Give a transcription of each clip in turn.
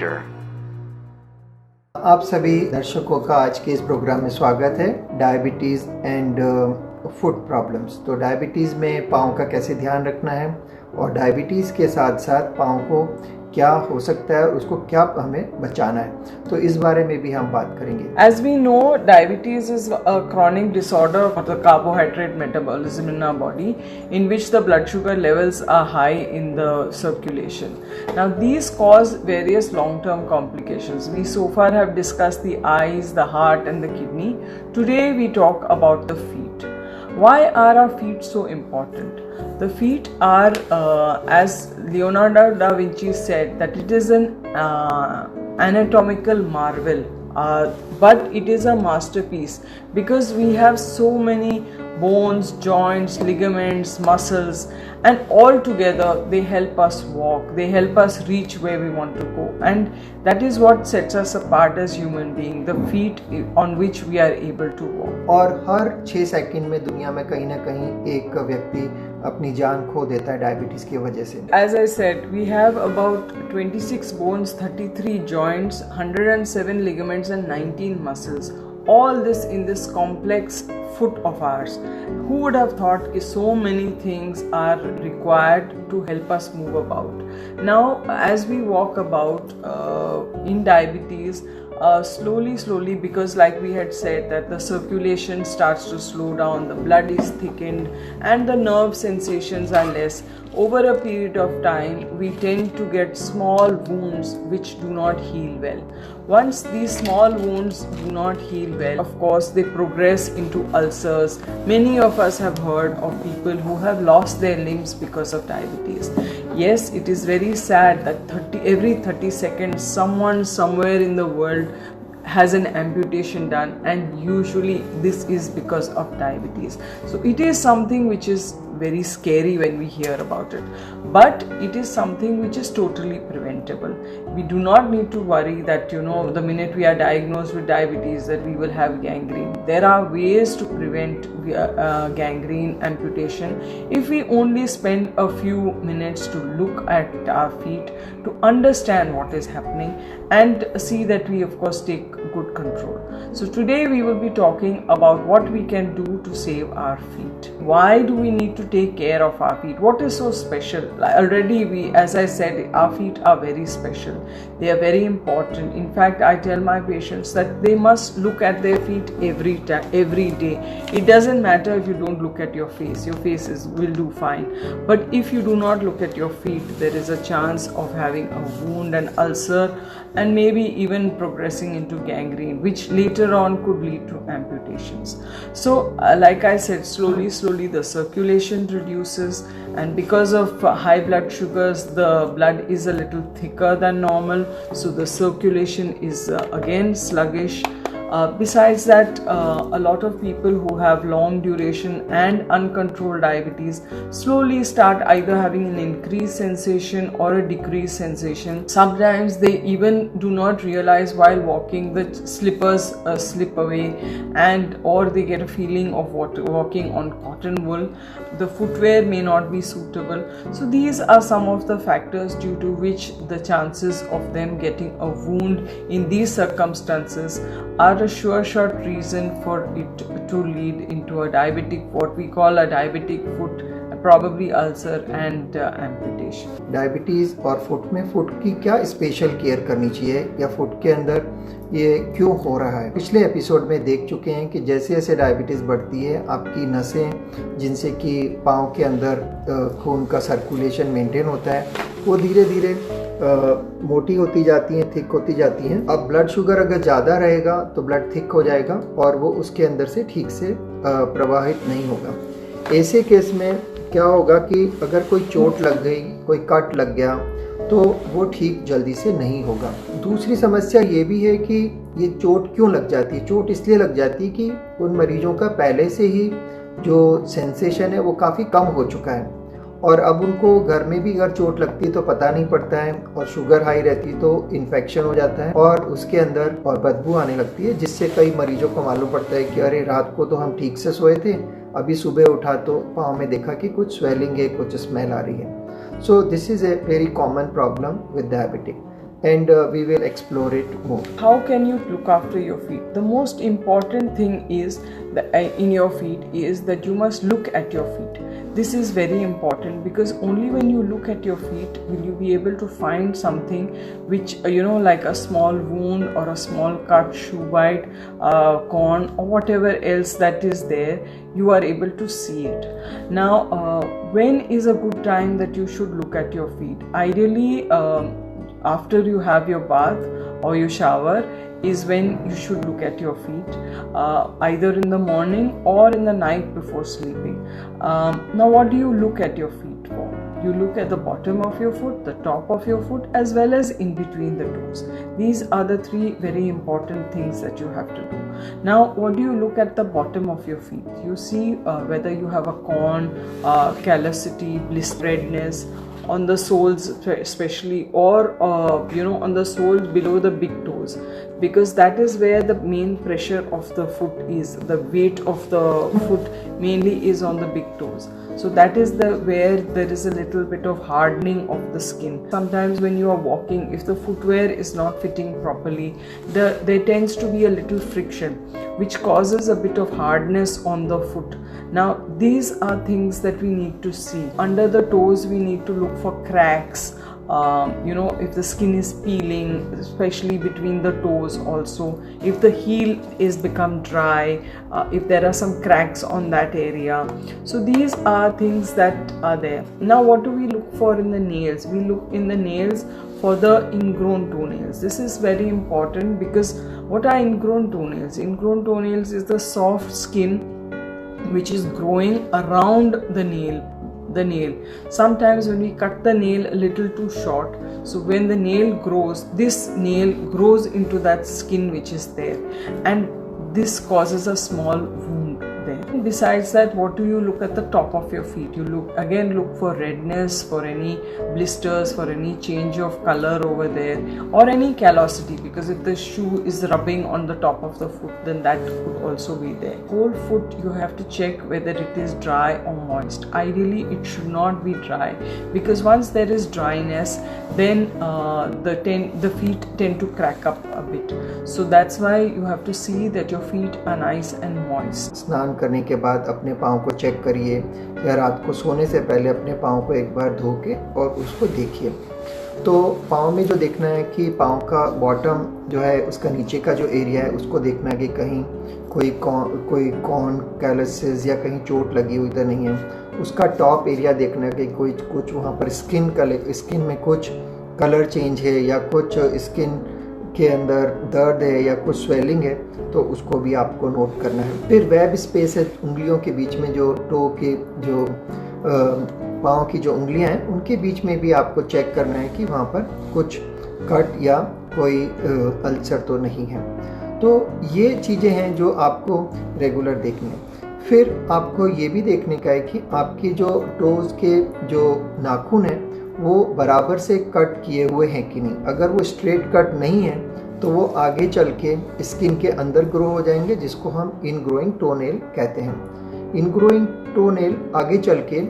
Center. आप सभी दर्शकों का आज के इस प्रोग्राम में स्वागत है। Diabetes and food problems. तो डायबिटीज़ में पाँव का कैसे ध्यान रखना है और डायबिटीज़ के साथ साथ पाँव को क्या हो सकता है, उसको क्या हमें बचाना है, तो इस बारे में भी हम बात करेंगे। As we know, diabetes is a chronic disorder of the carbohydrate metabolism in our body, in which the blood sugar levels are high in the circulation. Now, these cause various long-term complications. We so far have discussed the eyes, the heart, and the kidney. Today, we talk about the feet. Why are our feet so important? The feet are, as Leonardo da Vinci said, that it is an anatomical marvel, but it is a masterpiece because we have so many bones, joints, ligaments, muscles, and all together they help us walk, they help us reach where we want to go, and that is what sets us apart as human beings, the feet on which we are able to walk. और हर 6 second में दुनिया में कहीं ना कहीं एक व्यक्ति अपनी जान खो देता है डायबिटीज़ की वजह से। As I said, we have about 26 bones, 33 joints, 107 ligaments and 19 muscles. All this in this complex foot of ours. Who would have thought that so many things are required to help us move about? Now, as we walk about in diabetes, slowly, because like we had said that the circulation starts to slow down, the blood is thickened and the nerve sensations are less. Over a period of time, we tend to get small wounds which do not heal well. Once these small wounds do not heal well, of course, they progress into ulcers. Many of us have heard of people who have lost their limbs because of diabetes. Yes, it is very sad that every 30 seconds, someone somewhere in the world has an amputation done, and usually this is because of diabetes. So it is something which is very scary when we hear about it, but it is something which is totally preventable. We do not need to worry that the minute we are diagnosed with diabetes that we will have gangrene. There are ways to prevent gangrene amputation if we only spend a few minutes to look at our feet, to understand what is happening and see that we of course take good control. So today we will be talking about what we can do to save our feet. Why do we need to take care of our feet? What is so special? Already as I said, our feet are very special. They are very important. In fact, I tell my patients that they must look at their feet every day. It doesn't matter if you don't look at your face. Your face will do fine. But if you do not look at your feet, there is a chance of having a wound, an ulcer, and maybe even progressing into gangrene, which later on could lead to amputations. So like I said, slowly the circulation reduces, and because of high blood sugars, the blood is a little thicker than normal, so the circulation is again sluggish. Besides that, a lot of people who have long duration and uncontrolled diabetes slowly start either having an increased sensation or a decreased sensation. Sometimes they even do not realize while walking that slippers slip away, or they get a feeling of walking on cotton wool. The footwear may not be suitable. So these are some of the factors due to which the chances of them getting a wound in these circumstances are a sure shot reason for it to lead into a diabetic, what we call a diabetic foot, probably ulcer and amputation. Diabetes और foot में foot की क्या special care करनी चाहिए, या foot के अंदर ये क्यों हो रहा है? पिछले एपिसोड में देख चुके हैं कि जैसे जैसे डायबिटीज़ बढ़ती है, आपकी नसें जिनसे कि पाँव के अंदर खून का सर्कुलेशन मेंटेन होता है, वो धीरे धीरे मोटी होती जाती हैं, थिक होती जाती हैं। अब ब्लड शुगर अगर ज़्यादा रहेगा तो ब्लड थिक हो जाएगा और वो उसके अंदर से ठीक से प्रवाहित नहीं होगा। ऐसे केस में क्या होगा कि अगर कोई चोट लग गई, कोई कट लग गया, तो वो ठीक जल्दी से नहीं होगा। दूसरी समस्या ये भी है कि ये चोट क्यों लग जाती है? चोट इसलिए लग जाती है कि उन मरीजों का पहले से ही जो सेंसेशन है वो काफ़ी कम हो चुका है, और अब उनको घर में भी अगर चोट लगती है तो पता नहीं पड़ता है, और शुगर हाई रहती है तो इन्फेक्शन हो जाता है और उसके अंदर और बदबू आने लगती है, जिससे कई मरीजों को मालूम पड़ता है कि अरे रात को तो हम ठीक से सोए थे, अभी सुबह उठा तो पाँव में देखा कि कुछ स्वेलिंग है, कुछ स्मेल आ रही है। So this is a very common problem with diabetic. and we will explore it more. How can you look after your feet? The most important thing is that in your feet is that you must look at your feet. This is very important because only when you look at your feet will you be able to find something which like a small wound or a small cut, shoe bite, corn or whatever else that is there. You are able to see it. Now when is a good time that you should look at your feet? Ideally after you have your bath or you shower is when you should look at your feet, either in the morning or in the night before sleeping. Now what do you look at your feet for? You look at the bottom of your foot, the top of your foot, as well as in between the toes. These are the three very important things that you have to do. Now what do you look at the bottom of your feet? You see whether you have a corn, callosity, blister, redness on the soles especially, or on the soles below the big toes, because that is where the main pressure of the foot is. The weight of the foot mainly is on the big toes. So that is where there is a little bit of hardening of the skin. Sometimes when you are walking, if the footwear is not fitting properly, there tends to be a little friction which causes a bit of hardness on the foot. Now these are things that we need to see. Under the toes we need to look for cracks, if the skin is peeling, especially between the toes also, if the heel is become dry, if there are some cracks on that area. So these are things that are there. Now what do we look for in the nails? We look in the nails for the ingrown toenails. This is very important because what are ingrown toenails? Ingrown toenails is the soft skin which is growing around the nail. Sometimes when we cut the nail a little too short, so when the nail grows, this nail grows into that skin which is there, and this causes a small wound there. Besides that, what do you look at the top of your feet? You look for redness, for any blisters, for any change of color over there, or any callosity, because if the shoe is rubbing on the top of the foot, then that could also be there. Whole foot you have to check whether it is dry or moist. Ideally it should not be dry, because once there is dryness, then the feet tend to crack up a bit. So that's why you have to see that your feet are nice and moist. स्नान करने के बाद अपने पाँव को check करिए, या रात को सोने से पहले अपने पाँव को एक बार धो के और उसको देखिए। तो पाँव में जो देखना है कि पाँव का बॉटम जो है, उसका नीचे का जो एरिया है उसको देखना है कि कहीं कोई कॉर्न कैलसेस या कहीं चोट लगी हुई तो नहीं है। उसका टॉप एरिया देखना है कि कुछ वहाँ पर स्किन में कुछ कलर चेंज है, या कुछ स्किन के अंदर दर्द है, या कुछ स्वेलिंग है, तो उसको भी आपको नोट करना है। फिर वेब स्पेस है उंगलियों के बीच में, जो टो के जो पाँव की जो उंगलियां हैं उनके बीच में भी आपको चेक करना है कि वहाँ पर कुछ कट या कोई अल्सर तो नहीं है। तो ये चीज़ें हैं जो आपको रेगुलर देखनी है। फिर आपको ये भी देखने का है कि आपकी जो टोज़ के जो नाखून हैं वो बराबर से कट किए हुए हैं कि नहीं। अगर वो स्ट्रेट कट नहीं है तो वो आगे चल के स्किन के अंदर ग्रो हो जाएंगे, जिसको हम इनग्रोइंग टोनेल कहते हैं। इनग्रोइंग टोनेल आगे चल के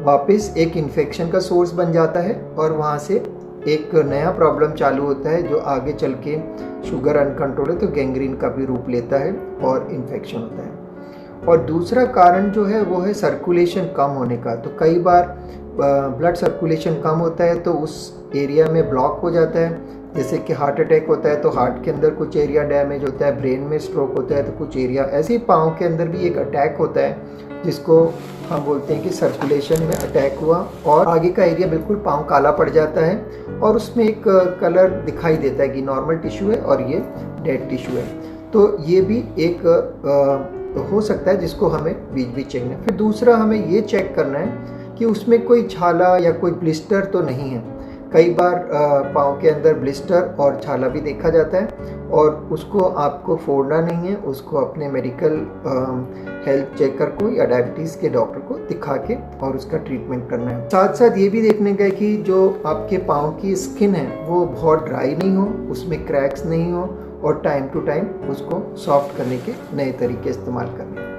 वापस एक इन्फेक्शन का सोर्स बन जाता है, और वहाँ से एक नया प्रॉब्लम चालू होता है जो आगे चल के शुगर अनकंट्रोल है तो गैंग्रीन का भी रूप लेता है और इन्फेक्शन होता है। और दूसरा कारण जो है वो है सर्कुलेशन कम होने का। तो कई बार ब्लड सर्कुलेशन कम होता है तो उस एरिया में ब्लॉक हो जाता है। जैसे कि हार्ट अटैक होता है तो हार्ट के अंदर कुछ एरिया डैमेज होता है, ब्रेन में स्ट्रोक होता है तो कुछ एरिया, ऐसे ही पाँव के अंदर भी एक अटैक होता है जिसको हम बोलते हैं कि सर्कुलेशन में अटैक हुआ, और आगे का एरिया बिल्कुल पाँव काला पड़ जाता है और उसमें एक कलर दिखाई देता है कि नॉर्मल टिश्यू है और ये डेड टिश्यू है। तो ये भी एक हो सकता है जिसको हमें बीच बीच चेक करना है। फिर दूसरा हमें ये चेक करना है कि उसमें कोई छाला या कोई ब्लिस्टर तो नहीं है। कई बार पाँव के अंदर ब्लिस्टर और छाला भी देखा जाता है, और उसको आपको फोड़ना नहीं है, उसको अपने मेडिकल हेल्थ चेकर को या डायबिटीज़ के डॉक्टर को दिखा के और उसका ट्रीटमेंट करना है। साथ साथ ये भी देखने का है कि जो आपके पाँव की स्किन है वो बहुत ड्राई नहीं हो, उसमें क्रैक्स नहीं हो, और टाइम टू टाइम उसको सॉफ्ट करने के नए तरीके इस्तेमाल करने हैं।